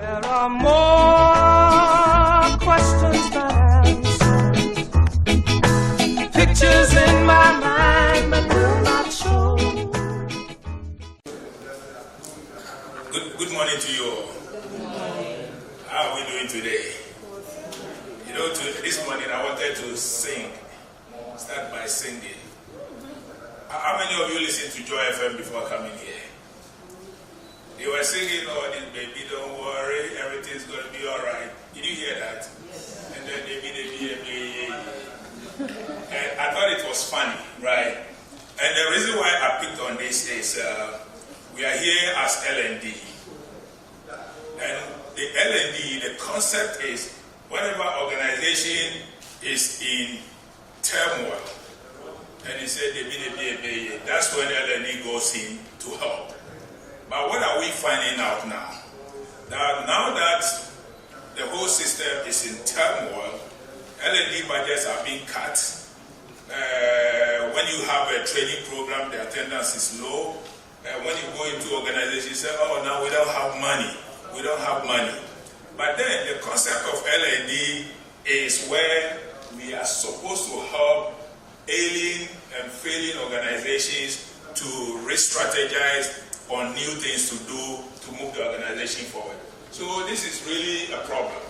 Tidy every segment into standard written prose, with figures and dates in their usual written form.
There are more questions than answers. Pictures in my mind but will not show. Good morning to you all. How are we doing today? You know, this morning I wanted to start by singing. How many of you listened to Joy FM before coming here? They were singing, "Oh, this baby, don't worry, everything's going to be all right." Did you hear that? Yes. And then they and I thought it was funny, right? And the reason why I picked on this is we are here as L&D. And the L&D, the concept is whenever organization is in turmoil, and he said, that's when L&D goes in to help. But what are we finding out now? Now that the whole system is in turmoil, L&D budgets are being cut. When you have a training program, the attendance is low. When you go into organizations, you say, "Oh, now we don't have money. We don't have money." But then the concept of L&D is where we are supposed to help ailing and failing organizations to re-strategize on new things to do to move the organization forward. So this is really a problem,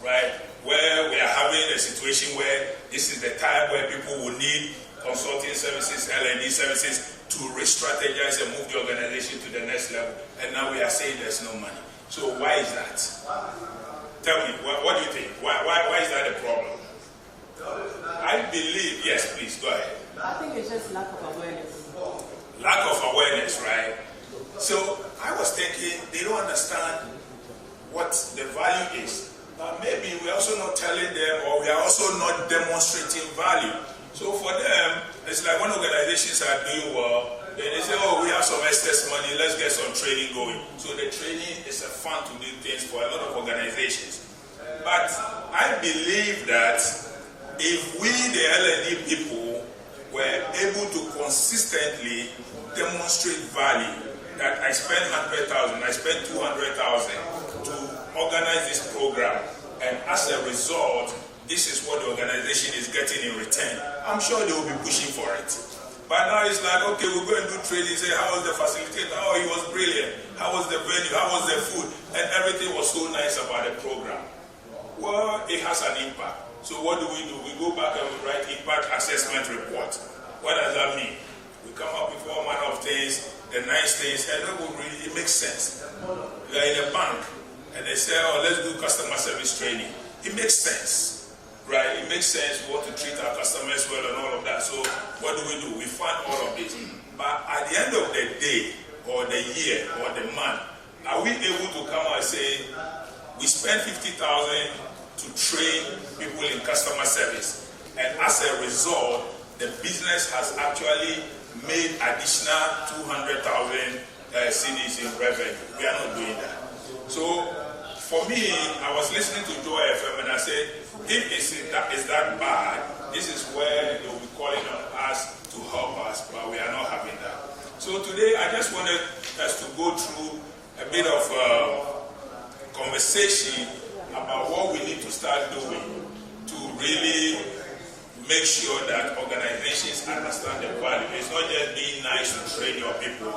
right? Where we are having a situation where this is the time where people will need consulting services, L&D services to re-strategize and move the organization to the next level. And now we are saying there's no money. So why is that? Tell me, what do you think? Why is that a problem? I believe, yes, please, go ahead. I think it's just lack of awareness. Lack of awareness, right? So I was thinking they don't understand what the value is. But maybe we're also not telling them, or we are also not demonstrating value. So for them, it's like when organizations are doing well, then they say, "Oh, we have some excess money, let's get some training going." So the training is a fun to do things for a lot of organizations. But I believe that if we, the L&D people, were able to consistently demonstrate value, that I spend 100,000, I spend 200,000 to organize this program, and as a result, this is what the organization is getting in return, I'm sure they will be pushing for it. But now it's like, okay, we'll go and do training, say, how was the facilitator? Oh, he was brilliant. How was the venue? How was the food? And everything was so nice about the program. Well, it has an impact. So what do? We go back and we write impact assessment report. What does that mean? We come up with all manner of things, the nice things, and it makes sense. We are in a bank, and they say, "Oh, let's do customer service training." It makes sense, right? It makes sense. We want to treat our customers well and all of that. So what do? We fund all of this. But at the end of the day, or the year, or the month, are we able to come out and say, we spend 50,000 to train people in customer service, and as a result, the business has actually made additional 200,000 CDs in revenue? We are not doing that. So for me, I was listening to Joy FM and I said, if it's that bad, this is where they will be calling on us to help us, but we are not having that. So today, I just wanted us to go through a bit of conversation about what we need to start doing to really make sure that organizations understand the value. It's not just being nice to train your people,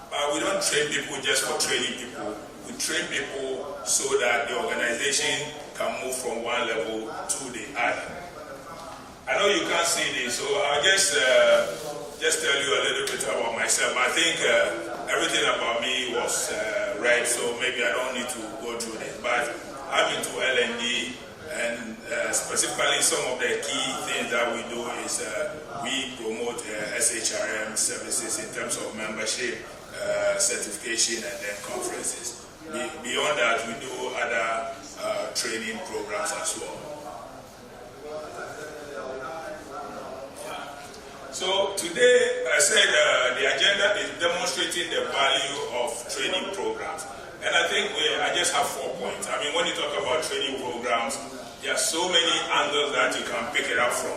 but we don't train people just for training people. We train people so that the organization can move from one level to the other. I know you can't see this, so I'll just tell you a little bit about myself. I think everything about me was read, so maybe I don't need to go through this. But I'm into L&D, and specifically some of the key things that we do is we promote SHRM services in terms of membership, certification, and then conferences. Beyond that, we do other training programs as well. So today, I said the agenda is demonstrating the value of training programs. And I think I just have 4 points. I mean, when you talk about training programs, there are so many angles that you can pick it up from.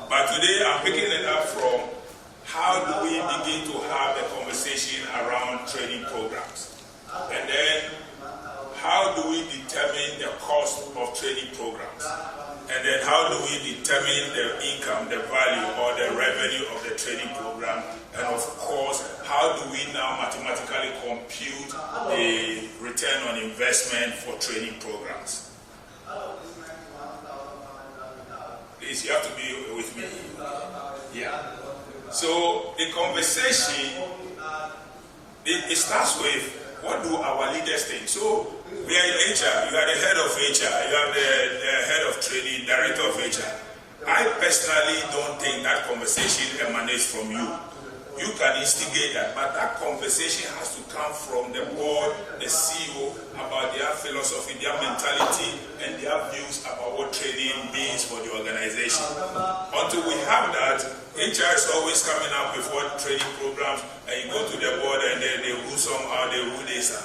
But today, I'm picking it up from how do we begin to have a conversation around training programs? And then, how do we determine the cost of training programs? And then how do we determine the income, the value, or the revenue of the training program? And of course, how do we now mathematically compute the return on investment for training programs? Please, you have to be with me. Yeah. So the conversation, it starts with, what do our leaders think? So we are in HR, you are the head of HR, you are the head of training, director of HR. I personally don't think that conversation emanates from you. You can instigate that, but that conversation has to come from the board, the CEO, about their philosophy, their mentality, and their views about what training means for the organization. Until we have that, HR is always coming up with what training programs, and you go to the board and then they rule somehow, they rule this.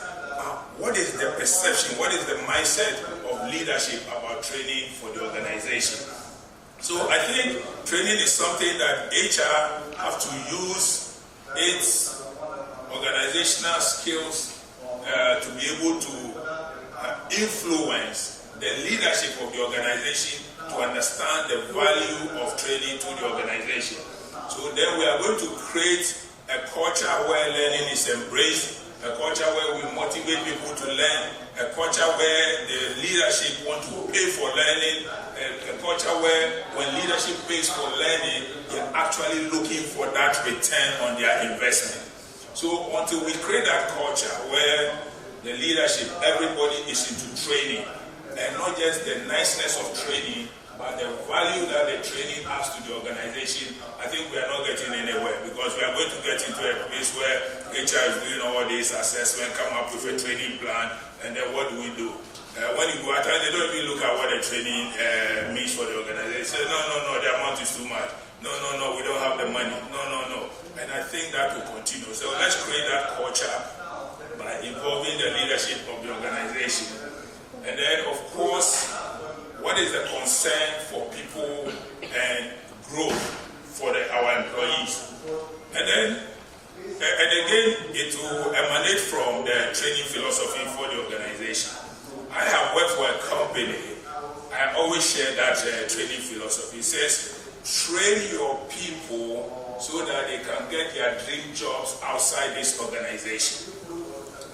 What is the perception, what is the mindset of leadership about training for the organization? So I think training is something that HR have to use its organizational skills to be able to influence the leadership of the organization to understand the value of training to the organization. So then we are going to create a culture where learning is embraced, a culture where we motivate people to learn, a culture where the leadership want to pay for learning, a culture where when leadership pays for learning, they're actually looking for that return on their investment. So until we create that culture where the leadership, everybody is into training, and not just the niceness of training, but the value that the training adds to the organization, I think we are not getting anywhere, because we are going to get into a place where HR is doing all this assessment, come up with a training plan, and then what do we do? When you go out, they don't even look at what the training means for the organization. They say, no, the amount is too much. No, we don't have the money. No. And I think that will continue. So let's create that culture by involving the leadership of the organization. And then, of course, what is the concern for people and growth for our employees? And then, and again, it will emanate from the training philosophy for the organization. I have worked for a company. I always share that training philosophy. It says, train your people so that they can get their dream jobs outside this organization.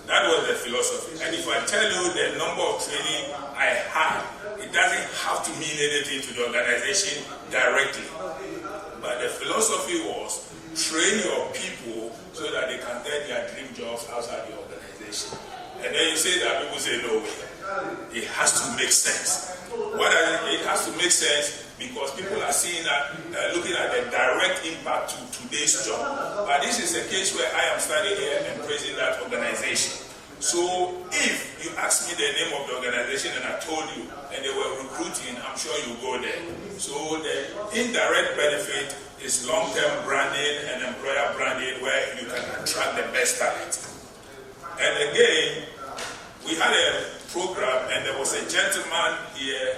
That was the philosophy. And if I tell you the number of training I had, it doesn't have to mean anything to the organization directly. But the philosophy was, train your people so that they can get their dream jobs outside the organization. And then you say that, people say, no way. It has to make sense. It has to make sense because people are seeing that, looking at the direct impact to today's job. But this is a case where I am standing here and praising that organization. So if you ask me the name of the organization and I told you, and they were recruiting, I'm sure you go there. So the indirect benefit is long-term branding and employer branding where you can attract the best talent. And again, we had a program and there was a gentleman here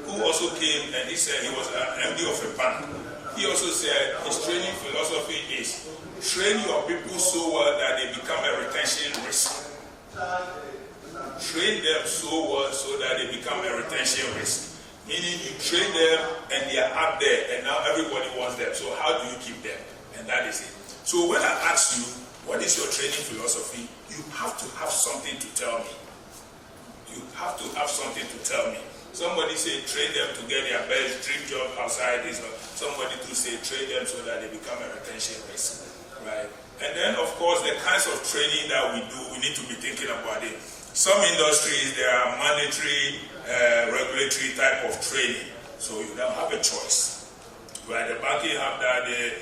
who also came and he said he was an MD of a bank. He also said his training philosophy is train your people so well that they become a retention risk. Train them so well so that they become a retention risk. Meaning you train them and they are up there and now everybody wants them. So how do you keep them? And that is it. So when I ask you, what is your training philosophy? You have to have something to tell me. You have to have something to tell me. Somebody say train them to get their best dream job outside this. Somebody to say train them so that they become a retention risk. Right? And then of course the kinds of training that we do, we need to be thinking about it. Some industries, there are mandatory regulatory type of training. So you don't have a choice. Right? The banking have that, the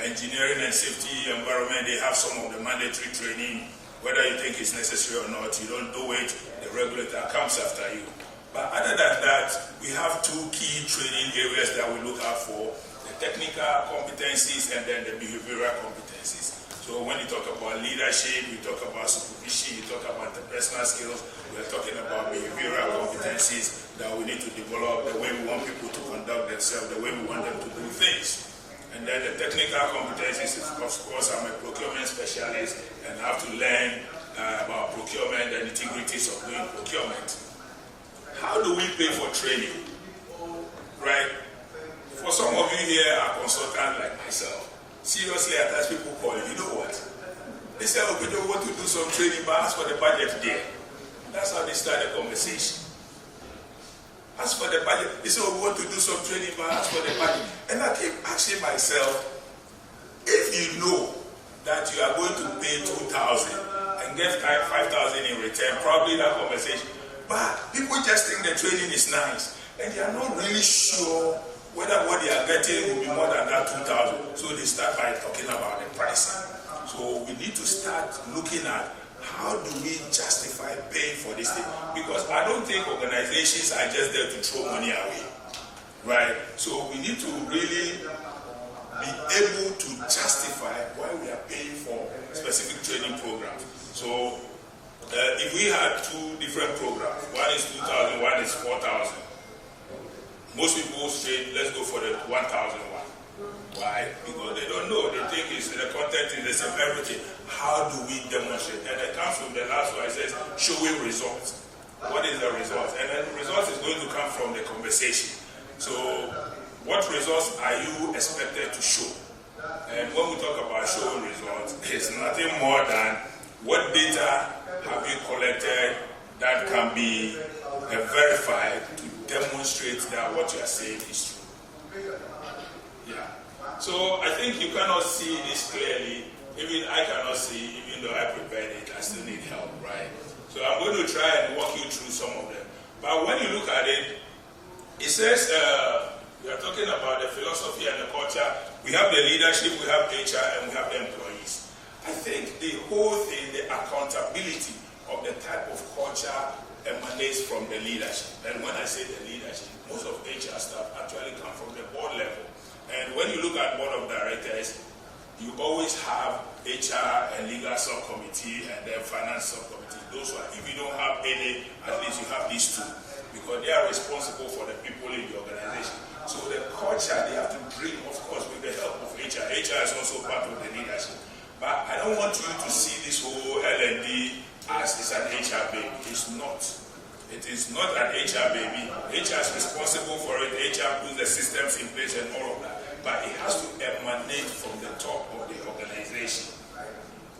engineering and safety environment, they have some of the mandatory training. Whether you think it's necessary or not, you don't do it, the regulator comes after you. But other than that, we have two key training areas that we look out for, the technical competencies and then the behavioral competencies. So when you talk about leadership, you talk about supervision, you talk about the personal skills, we're talking about behavioral competencies that we need to develop, the way we want people to conduct themselves, the way we want them to do things. And then the technical competencies is, of course, I'm a procurement specialist and I have to learn about procurement and integrities of doing procurement. How do we pay for training? Right? For some of you here are consultants like myself. Seriously, at times people call you know what? They say, oh, we don't want to do some training, but ask for the budget there. That's how they start the conversation. Ask for the budget. They say, oh, we want to do some training, but ask for the budget. And I keep asking myself, if you know that you are going to pay 2,000 and get 5,000 in return, probably that conversation. But people just think the training is nice, and they are not really sure whether what they are getting will be more than that 2,000. So they start by talking about the pricing. So we need to start looking at how do we justify paying for this thing? Because I don't think organizations are just there to throw money away, right? So we need to really be able to justify why we are paying for specific training programs. So if we had two different programs, one is 2,000, one is 4,000. Most people say, let's go for the 1,000 one. Why? Because they don't know. They think it's the content is the same, everything. How do we demonstrate? And it comes from the last one. It says, showing results. What is the result? And then the result is going to come from the conversation. So, what results are you expected to show? And when we talk about showing results, it's nothing more than what data have you collected that can be verified to demonstrate that what you are saying is true. Yeah. So I think you cannot see this clearly. Even I cannot see, even though I prepared it, I still need help, right? So I'm going to try and walk you through some of them. But when you look at it, it says we are talking about the philosophy and the culture. We have the leadership, we have HR, and we have the employees. I think the whole thing, the accountability of the type of culture emanates from the leadership. And when I say the leadership, most of HR staff actually come from the board level. And when you look at board of directors, you always have HR and legal subcommittee and then finance subcommittee. Those are, if you don't have any, at least you have these two, because they are responsible for the people in the organization. So the culture they have to bring, of course, with the help of HR. HR is also part of the leadership. But I don't want you to see this whole L&D as it's an HR baby. It's not. It is not an HR baby. HR is responsible for it. HR puts the systems in place and all of that. But it has to emanate from the top of the organization.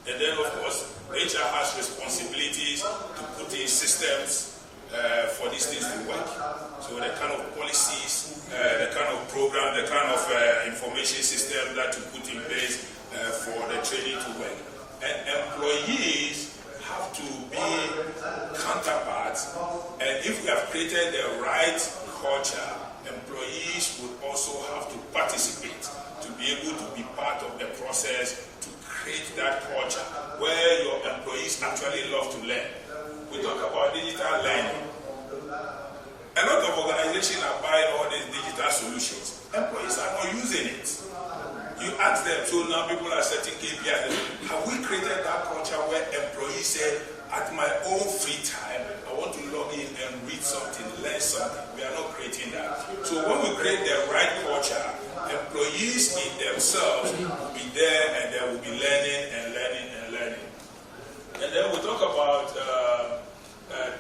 And then, of course, HR has responsibilities to put in systems for these things to work. So the kind of policies, the kind of program, the kind of information system that you put in place for the training to work. And employees have to be counterparts, and if we have created the right culture, employees would also have to participate to be able to be part of the process to create that culture where your employees actually love to learn. We talk about digital learning. A lot of organizations are buying all these digital solutions. Employees are not using it. You ask them, so now people are setting KPIs. Have we created that culture where employees say, at my own free time, I want to log in and read something, learn something? We are not creating that. So when we create the right culture, employees in themselves will be there and they will be learning and learning and learning. And then we talk about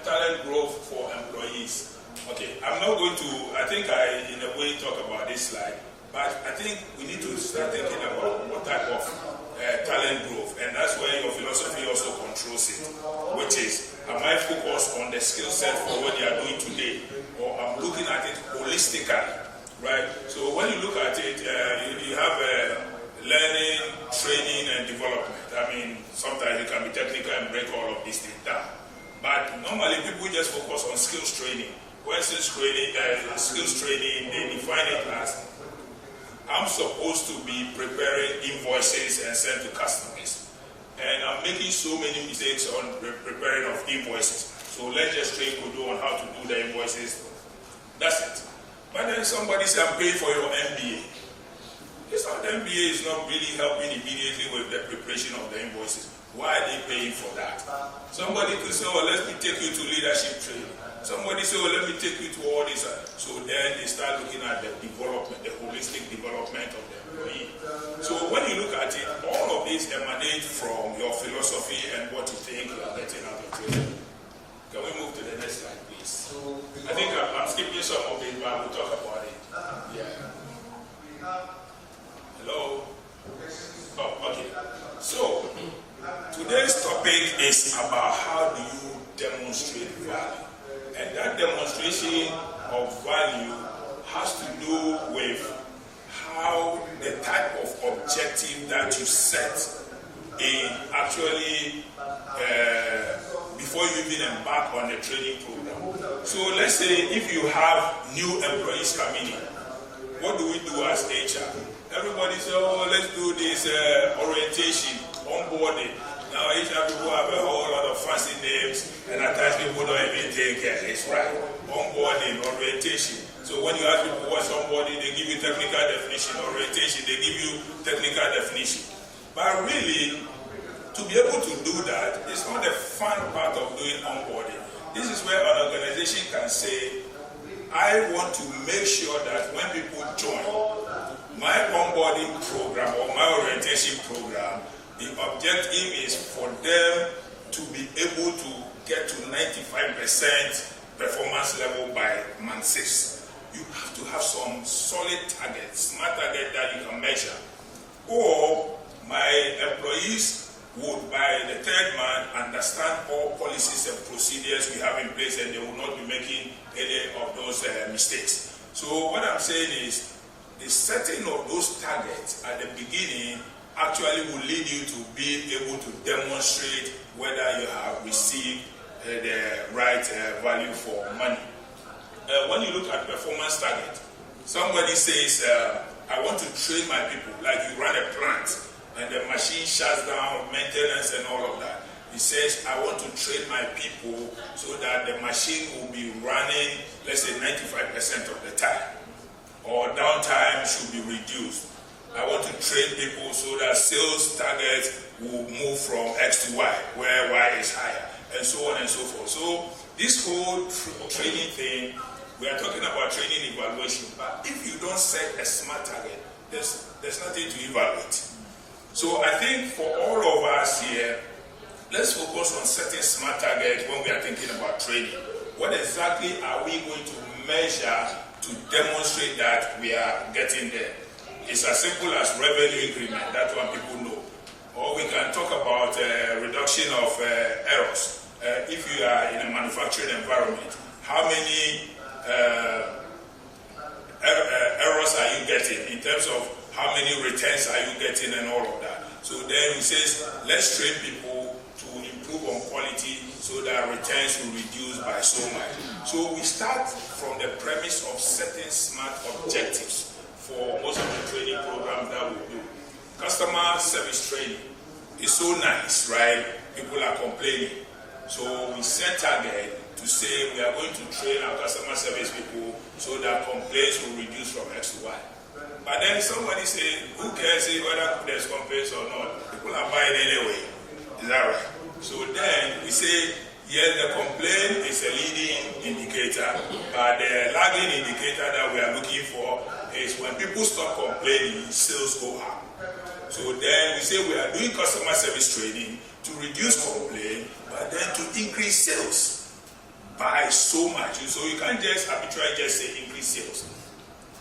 talent growth for employees. Okay, I'm not going to, I think I, in a way, talk about this slide. But I think we need to start thinking about what type of talent growth, and that's where your philosophy also controls it, which is, am I focused on the skill set for what they are doing today, or I'm looking at it holistically, right? So when you look at it, you have learning, training, and development. I mean, sometimes it can be technical and break all of these things down. But normally people just focus on skills training. When skills training, they define it as, I'm supposed to be preparing invoices and send to customers. And I'm making so many mistakes on preparing of invoices. So let's just train Kojo on how to do the invoices. That's it. But then somebody says, I'm paying for your MBA. This MBA is not really helping immediately with the preparation of the invoices. Why are they paying for that? Somebody could say, oh, let me take you to leadership training. Somebody say, oh, let me take you to all this. So then they start looking at the development, the holistic development of the employee. So when you look at it, all of these emanate from your philosophy and what you think you are getting out of training. Can we move to the next slide, please? I think I'm skipping some of it, but we'll talk about it. Yeah. Hello? Oh, okay. So, today's topic is about how do you demonstrate value. And that demonstration of value has to do with how the type of objective that you set in actually before you even embark on the training program. So let's say if you have new employees coming in, what do we do as HR? Everybody says, oh, let's do this orientation, onboarding. Now HR people have a whole lot of fancy names, and at times people don't even think it's right. Onboarding, orientation. So when you ask people what's onboarding, they give you technical definition. Orientation, they give you technical definition. But really, to be able to do that, it's not the fun part of doing onboarding. This is where an organization can say, I want to make sure that when people join my onboarding program or my orientation program, the objective is for them to be able to get to 95% performance level by month 6. You have to have some solid targets, smart target that you can measure. Or my employees would, by the 3rd month, understand all policies and procedures we have in place, and they will not be making any of those mistakes. So what I'm saying is, the setting of those targets at the beginning actually will lead you to be able to demonstrate whether you have received the right value for money. When you look at performance target, somebody says, I want to train my people, like you run a plant, and the machine shuts down, maintenance and all of that. He says, I want to train my people so that the machine will be running, let's say 95% of the time. Or downtime should be reduced. I want to train people so that sales targets will move from X to Y, where Y is higher, and so on and so forth. So this whole training thing, we are talking about training evaluation, but if you don't set a smart target, there's nothing to evaluate. So I think for all of us here, let's focus on setting smart targets when we are thinking about training. What exactly are we going to measure to demonstrate that we are getting there? It's as simple as revenue increment, that's what people know. Or we can talk about reduction of errors. If you are in a manufacturing environment, how many errors are you getting in terms of how many returns are you getting and all of that. So then he says, let's train people to improve on quality so that returns will reduce by so much. So we start from the premise of setting smart objectives for most of the training programs that we do. Customer service training is so nice, right? People are complaining. So we set target to say we are going to train our customer service people so that complaints will reduce from X to Y. But then somebody say, who cares whether there's complaints or not? People are buying anyway. Is that right? So then we say, yes, the complaint is a leading indicator, but the lagging indicator that we are looking for is when people stop complaining, sales go up. So then we say we are doing customer service training to reduce complaint, but then to increase sales by so much. So you can't just arbitrarily just say increase sales.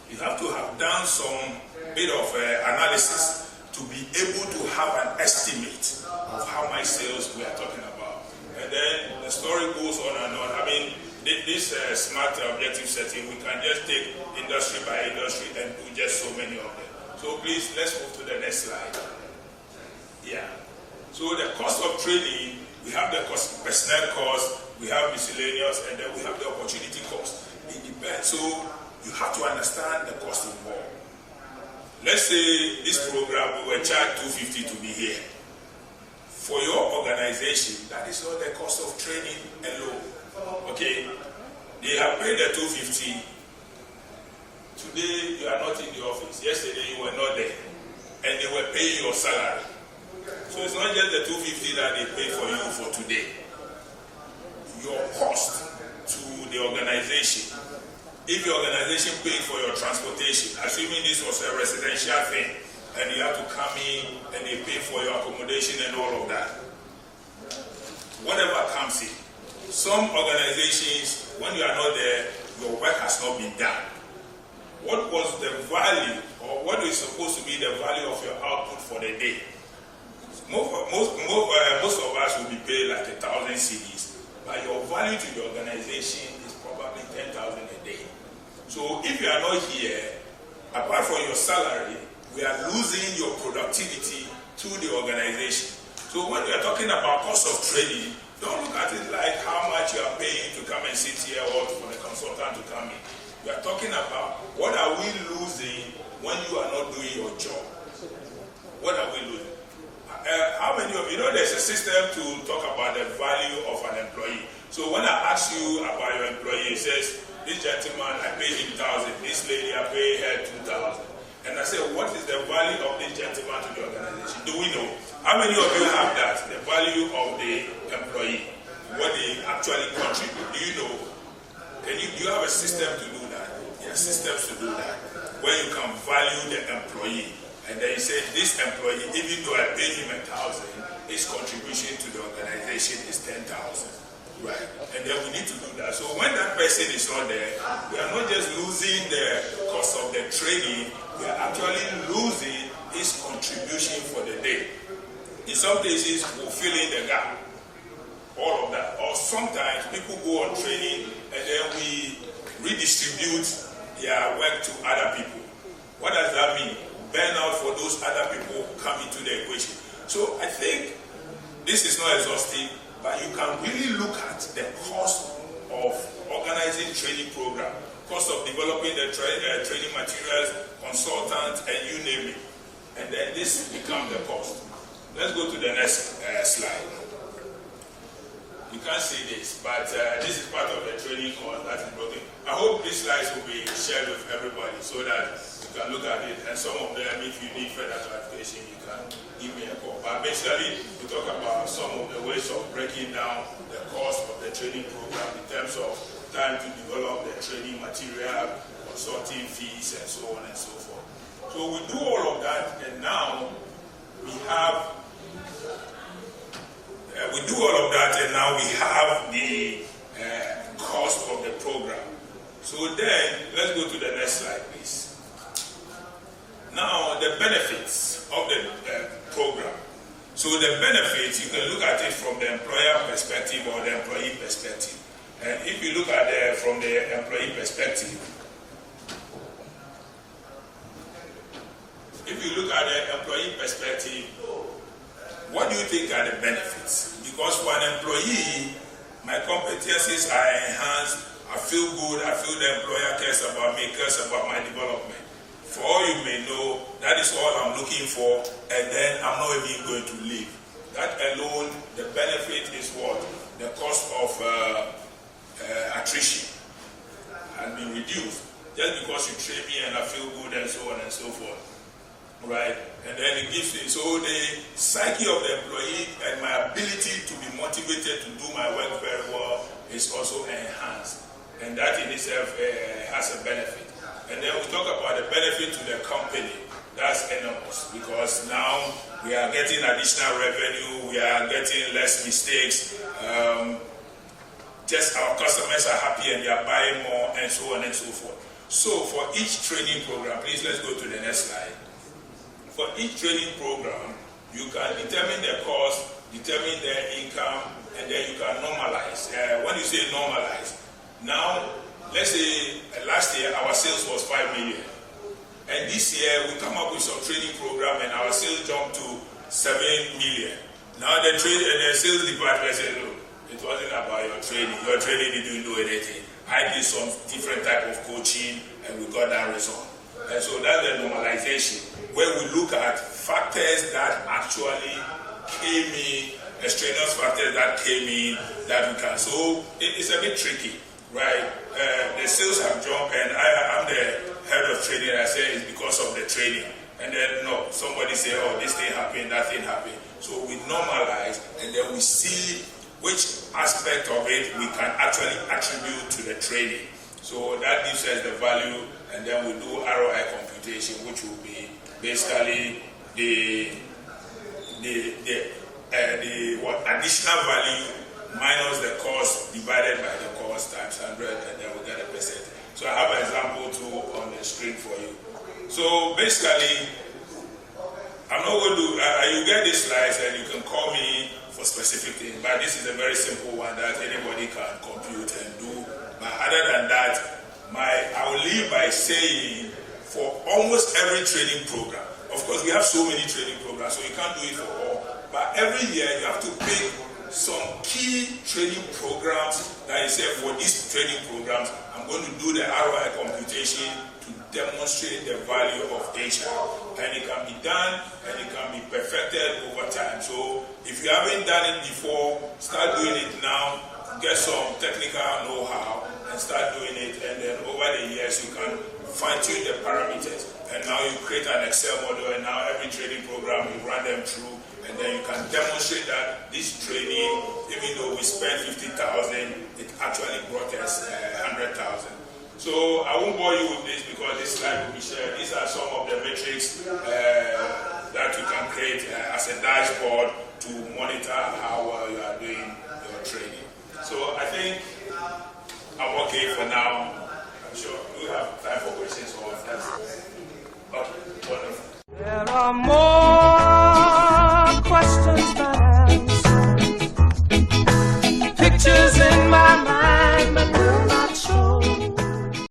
You have to have done some bit of analysis to be able to have an estimate of how much sales we are talking about. And then the story goes on and on. I mean, this smart objective setting, we can just take industry by industry and do just so many of them. So please, let's move to the next slide. Yeah. So the cost of training, we have the cost, personnel cost, we have miscellaneous, and then we have the opportunity cost. It depends. So you have to understand the cost involved. Let's say this program, we were charged $250 to be here. For your organization, that is not the cost of training alone. Okay? They have paid the $250. Today, you are not in the office. Yesterday, you were not there. And they were paying your salary. So it's not just the $250 that they pay for you for today. Your cost to the organization if your organization paid for your transportation, assuming this was a residential thing, and you have to come in and they pay for your accommodation and all of that, whatever comes in. Some organizations, when you are not there, your work has not been done. What was the value, or what is supposed to be the value of your output for the day? Most of us will be paid like 1,000 cedis, but your value to the organization is probably 10,000 a day. So if you are not here, apart from your salary, we are losing your productivity to the organization. So when we are talking about cost of training, don't look at it like how much you are paying to come and sit here or for the consultant to come in. We are talking about what are we losing when you are not doing your job. What are we losing? How many of you know there's a system to talk about the value of an employee? So when I ask you about your employee, it says, this gentleman, I pay him 1,000. This lady, I pay her 2,000. And I say, what is the value of this gentleman to the organization? Do we know? How many of you have that? The value of the employee, what they actually contribute. Do you know? Do you have a system to do that? There are systems to do that. Where you can value the employee. And then you say, this employee, even though I pay him 1,000, his contribution to the organization is 10,000. Right? And then we need to do that. So when that person is not there, we are not just losing the cost of the training, we are actually losing his contribution for the day. In some cases, fulfilling the gap. All of that. Or sometimes people go on training and then we redistribute their work to other people. What does that mean? Burnout for those other people who come into the equation. So I think this is not exhaustive, but you can really look at the cost of organizing training program, cost of developing the training materials, consultants, and you name it. And then this becomes the cost. Let's go to the next slide. You can't see this, but this is part of the training course that is broken. I hope these slides will be shared with everybody so that you can look at it. And some of them, if you need further clarification, you can give me a call. But basically, we talk about some of the ways of breaking down the cost of the training program in terms of time to develop the training material, consulting fees, and so on and so forth. So we do all of that, and now we have the cost of the program. So then, let's go to the next slide, please. Now, the benefits of the program. So the benefits, you can look at it from the employer perspective or the employee perspective. And if you look at it from the employee perspective, what do you think are the benefits? Because for an employee, my competencies are enhanced, I feel good, I feel the employer cares about me, cares about my development. For all you may know, that is all I'm looking for, and then I'm not even going to leave. That alone, the benefit is what? The cost of attrition has been reduced. Just because you train me and I feel good and so on and so forth. Right? And then it gives me, so the psyche of the employee and my ability to be motivated to do my work very well is also enhanced. And that in itself has a benefit. And then we talk about the benefit to the company. That's enormous because now we are getting additional revenue, we are getting less mistakes. Just our customers are happy and they are buying more and so on and so forth. So for each training program, please let's go to the next slide. For each training program, you can determine the cost, determine the income, and then you can normalize. When you say normalize, now let's say last year our sales was 5 million. And this year we come up with some training program and our sales jumped to 7 million. Now the sales department said, look, it wasn't about your training. Your training didn't do anything. I did some different type of coaching and we got that result. And so that's the normalization, where we look at factors that actually came in, extraneous factors that came in that we can. So it's a bit tricky, right? The sales have jumped and I'm the head of training. I say it's because of the training. And then no, somebody say, oh, this thing happened, that thing happened. So we normalize and then we see which aspect of it we can actually attribute to the training. So that gives us the value, and then we do ROI computation, which will be basically the additional value minus the cost divided by the cost times 100, and then we get a percent. So I have an example too on the screen for you. So basically, I'm not going to, you get these slides and you can call me for specific things, but this is a very simple one that anybody can compute and do. But other than that, I will leave by saying for almost every training program, of course we have so many training programs, so you can't do it for all, but every year you have to pick some key training programs that you say, for these training programs, I'm going to do the ROI computation to demonstrate the value of HR. And it can be done and it can be perfected over time. So if you haven't done it before, start doing it now, get some technical know-how and start doing it, and then over the years you can fine-tune the parameters. And now you create an Excel model, and now every training program you run them through, and then you can demonstrate that this training, even though we spent 50,000, it actually brought us 100,000. So I won't bore you with this because this slide will be shared. These are some of the metrics that you can create as a dashboard to monitor how well you are doing your training. So I think I'm okay for now. I'm sure we have time for questions or answers. Okay, wonderful. There are more